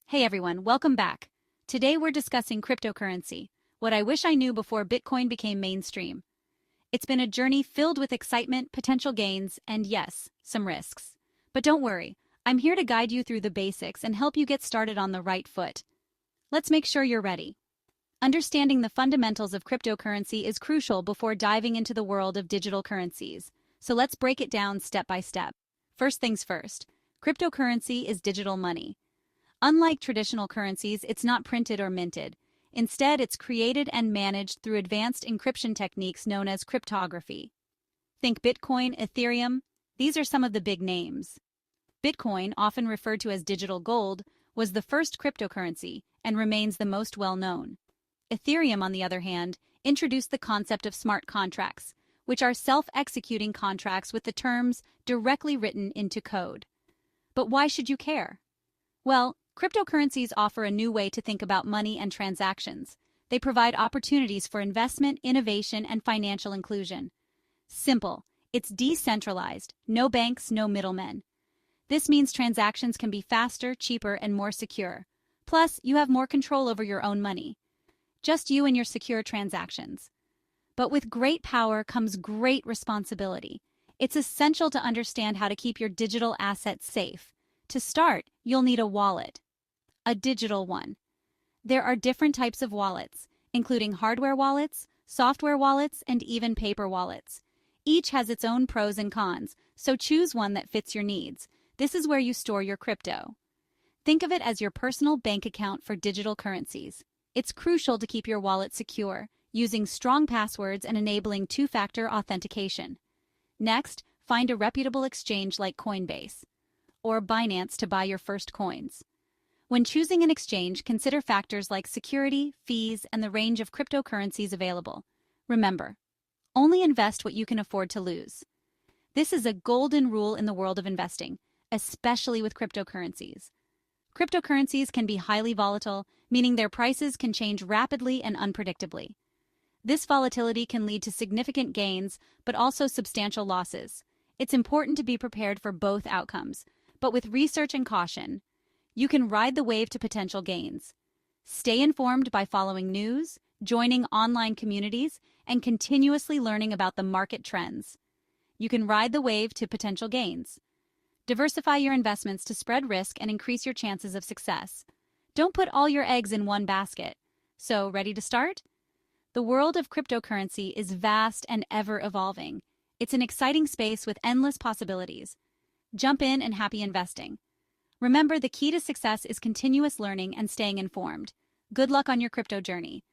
Hey everyone, welcome back. Today we're discussing cryptocurrency, what I wish I knew before Bitcoin became mainstream. It's been a journey filled with excitement, potential gains, and yes, some risks. But don't worry, I'm here to guide you through the basics and help you get started on the right foot. Let's make sure you're ready. Understanding the fundamentals of cryptocurrency is crucial before diving into the world of digital currencies. So let's break it down step by step. First things first, cryptocurrency is digital money. Unlike traditional currencies, it's not printed or minted. Instead, it's created and managed through advanced encryption techniques known as cryptography. Think Bitcoin, Ethereum. These are some of the big names. Bitcoin, often referred to as digital gold, was the first cryptocurrency and remains the most well-known. Ethereum, on the other hand, introduced the concept of smart contracts, which are self-executing contracts with the terms directly written into code. But why should you care? Well, cryptocurrencies offer a new way to think about money and transactions. They provide opportunities for investment, innovation, and financial inclusion. Simple. It's decentralized. No banks, no middlemen. This means transactions can be faster, cheaper, and more secure. Plus, you have more control over your own money. Just you and your secure transactions. But with great power comes great responsibility. It's essential to understand how to keep your digital assets safe. To start, you'll need a wallet. A digital one. There are different types of wallets, including hardware wallets, software wallets, and even paper wallets. Each has its own pros and cons, so choose one that fits your needs. This is where you store your crypto. Think of it as your personal bank account for digital currencies. It's crucial to keep your wallet secure, using strong passwords and enabling two-factor authentication. Next, find a reputable exchange like Coinbase or Binance to buy your first coins. When choosing an exchange, consider factors like security, fees, and the range of cryptocurrencies available. Remember, only invest what you can afford to lose. This is a golden rule in the world of investing, especially with cryptocurrencies. Cryptocurrencies can be highly volatile, meaning their prices can change rapidly and unpredictably. This volatility can lead to significant gains, but also substantial losses. It's important to be prepared for both outcomes, but with research and caution. You can ride the wave to potential gains. Stay informed by following news, joining online communities, and continuously learning about the market trends. You can ride the wave to potential gains. Diversify your investments to spread risk and increase your chances of success. Don't put all your eggs in one basket. So, ready to start? The world of cryptocurrency is vast and ever evolving. It's an exciting space with endless possibilities. Jump in and happy investing. Remember, the key to success is continuous learning and staying informed. Good luck on your crypto journey.